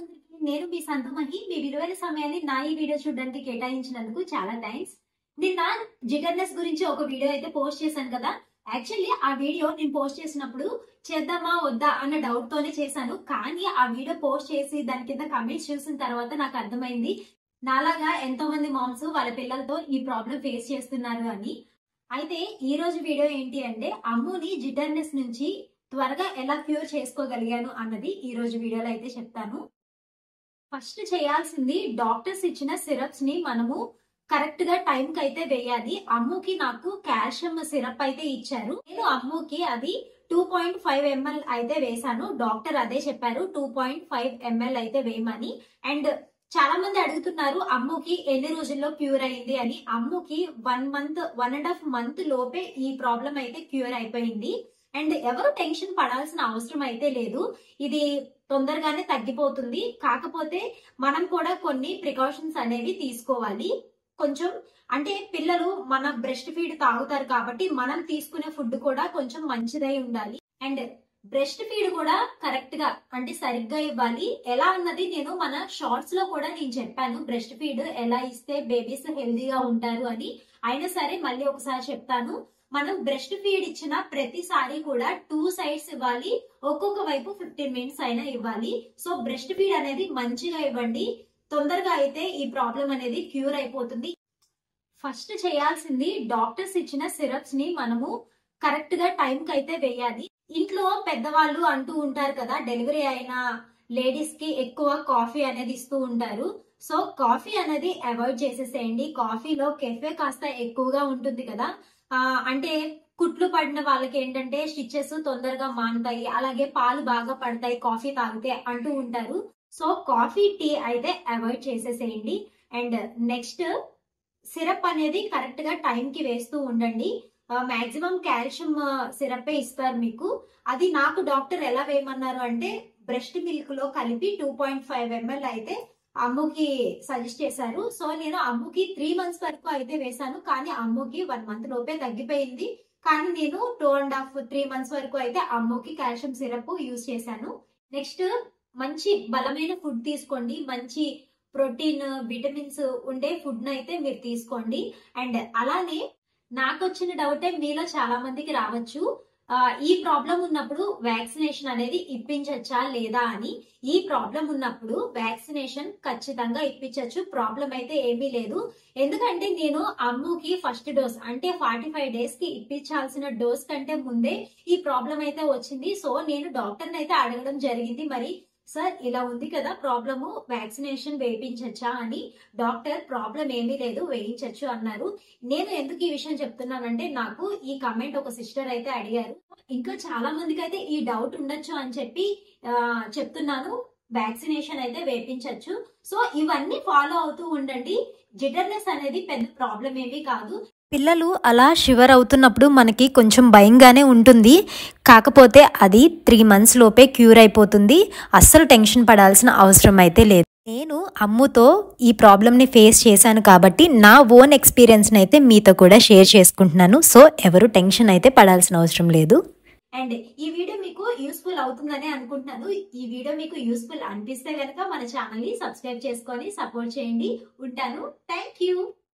అందరికీ నేను మీ సంతమహి మీ విలువైన సమయాన్ని నా ఈ వీడియో చూడడానికి కేటాయించినందుకు చాలా థ్యాంక్స్. నిన్న జిగర్నెస్ గురించి ఒక వీడియో అయితే పోస్ట్ చేశాను కదా. యాక్చువల్లీ ఆ వీడియో నేను పోస్ట్ చేసినప్పుడు చేద్దామా వద్దా అన్న డౌట్ తోనే చేశాను. కానీ ఆ వీడియో పోస్ట్ చేసి దాని కింద కమెంట్స్ చూసిన తర్వాత నాకు అర్థమైంది నాలాగా ఎంతో మంది మామ్స్ వాళ్ళ పిల్లలతో ఈ ప్రాబ్లం ఫేస్ చేస్తున్నారు అని. అయితే ఈ రోజు వీడియో ఏంటి అంటే అమ్ముని జిటర్నెస్ నుంచి త్వరగా ఎలా క్యూర్ చేసుకోగలిగాను అన్నది ఈ రోజు వీడియోలో అయితే చెప్తాను. ఫస్ట్ చేయాల్సింది డాక్టర్స్ ఇచ్చిన సిరప్స్ ని మనము కరెక్ట్ గా టైం కి అయితే వేయాలి. అమ్ముకి నాకు కాల్షియం సిరప్ అయితే ఇచ్చారు. నేను అమ్ముకి అది 2.5 ml అయితే వేసాను. డాక్టర్ అదే చెప్పారు 2.5 ml అయితే వేయమని. అండ్ చాలా మంది అడుగుతున్నారు అమ్ముకి ఎన్ని రోజుల్లో క్యూర్ అయింది అని. అమ్ముకి 1.5 మంత్ లోపే ఈ ప్రాబ్లం అయితే క్యూర్ అయిపోయింది. అండ్ ఎవరు టెన్షన్ పడాల్సిన అవసరం అయితే లేదు. ఇది తొందరగానే తగ్గిపోతుంది. కాకపోతే మనం కూడా కొన్ని ప్రికాషన్స్ అనేవి తీసుకోవాలి. కొంచెం అంటే పిల్లలు మన బ్రెస్ట్ ఫీడ్ తాగుతారు కాబట్టి మనం తీసుకునే ఫుడ్ కూడా కొంచెం మంచిదై ఉండాలి. అండ్ బ్రెస్ట్ ఫీడ్ కూడా కరెక్ట్ గా అంటే సరిగ్గా ఇవ్వాలి. ఎలా అన్నది నేను మన షార్ట్స్ లో కూడా నేను చెప్పాను. బ్రెస్ట్ ఫీడ్ ఎలా ఇస్తే బేబీస్ హెల్దీగా ఉంటారు అని. అయినా సరే మళ్ళీ ఒకసారి చెప్తాను. మనం బ్రెస్ట్ ఫీడ్ ఇచ్చిన ప్రతిసారి కూడా 2 సైడ్స్ ఇవ్వాలి. ఒక్కొక్క వైపు 15 మినిట్స్ అయినా ఇవ్వాలి. సో బ్రెస్ట్ ఫీడ్ అనేది మంచిగా ఇవ్వండి. తొందరగా అయితే ఈ ప్రాబ్లం అనేది క్యూర్ అయిపోతుంది. ఫస్ట్ చేయాల్సింది డాక్టర్స్ ఇచ్చిన సిరప్స్ ని మనము కరెక్ట్ గా టైం కి అయితే వేయాలి. ఇంట్లో పెద్దవాళ్ళు అంటూ ఉంటారు కదా, డెలివరీ అయిన లేడీస్ కి ఎక్కువ కాఫీ అనేది ఇస్తూ ఉంటారు. సో కాఫీ అనేది అవాయిడ్ చేసేసేయండి. కాఫీలో కెఫే కాస్త ఎక్కువగా ఉంటుంది కదా. అంటే కుట్లు పడిన వాళ్ళకి ఏంటంటే స్టిచెస్ తొందరగా మానుతాయి, అలాగే పాలు బాగా పడతాయి కాఫీ తాగితే అంటూ ఉంటారు. సో కాఫీ టీ అయితే అవాయిడ్ చేసేసేయండి. అండ్ నెక్స్ట్ సిరప్ అనేది కరెక్ట్ గా టైం కి వేస్తూ ఉండండి. మాక్సిమం కాల్షియం సిరప్ ఇస్తారు మీకు. అది నాకు డాక్టర్ ఎలా వేయమన్నారు అంటే బ్రెస్ట్ మిల్క్ లో కలిపి 2.5 ml అయితే అమ్ముకి సజెస్ట్ చేశారు. సో నేను అమ్ముకి 3 months వరకు అయితే వేశాను. కానీ అమ్ముకి 1 month లోపే తగ్గిపోయింది. కానీ నేను 2.5-3 months వరకు అయితే అమ్ముకి కాల్షియం సిరప్ యూజ్ చేశాను. నెక్స్ట్ మంచి బలమైన ఫుడ్ తీసుకోండి. మంచి ప్రోటీన్ విటమిన్స్ ఉండే ఫుడ్ అయితే మీరు తీసుకోండి. అండ్ అలానే నాకు వచ్చిన డౌటే మీలో చాలా మందికి రావచ్చు, ఈ ప్రాబ్లం ఉన్నప్పుడు వ్యాక్సినేషన్ అనేది ఇప్పించచ్చా లేదా అని. ఈ ప్రాబ్లం ఉన్నప్పుడు వ్యాక్సినేషన్ ఖచ్చితంగా ఇప్పించచ్చు. ప్రాబ్లం అయితే ఏమీ లేదు. ఎందుకంటే నేను అమ్ముకి ఫస్ట్ డోస్ అంటే 45 days కి ఇప్పించాల్సిన డోస్ కంటే ముందే ఈ ప్రాబ్లం అయితే వచ్చింది. సో నేను డాక్టర్ని అయితే అడగడం జరిగింది, మరి సార్ ఇలా ఉంది కదా ప్రాబ్లము, వ్యాక్సినేషన్ వేయించచ్చా అని. డాక్టర్ ప్రాబ్లం ఏమీ లేదు, వేయించచ్చు అన్నారు. నేను ఎందుకు ఈ విషయం చెప్తున్నానంటే నాకు ఈ కమెంట్ ఒక సిస్టర్ అయితే అడిగారు. ఇంకా చాలా మందికి అయితే ఈ డౌట్ ఉండొచ్చు అని చెప్పి చెప్తున్నాను. వ్యాక్సినేషన్ అయితే వేయించచ్చు. సో ఇవన్నీ ఫాలో అవుతూ ఉండండి. జిటర్నెస్ అనేది పెద్ద ప్రాబ్లం ఏమీ కాదు. పిల్లలు అలా షివర్ అవుతున్నప్పుడు మనకి కొంచెం భయంగానే ఉంటుంది. కాకపోతే అది 3 months లోపే క్యూర్ అయిపోతుంది. అస్సలు టెన్షన్ పడాల్సిన అవసరం అయితే లేదు. నేను అమ్ముతో ఈ ప్రాబ్లమ్ని ఫేస్ చేశాను కాబట్టి నా ఓన్ ఎక్స్పీరియన్స్ని అయితే మీతో కూడా షేర్ చేసుకుంటున్నాను. సో ఎవరు టెన్షన్ అయితే పడాల్సిన అవసరం లేదు. అండ్ ఈ వీడియో మీకు యూస్ఫుల్ అవుతుందని అనుకుంటున్నాను. ఈ వీడియో మీకు యూస్ఫుల్ అనిపిస్తే కనుక మన ఛానల్ ని సబ్స్క్రైబ్ చేసుకొని సపోర్ట్ చేయండి. ఉంటాను. Thank you.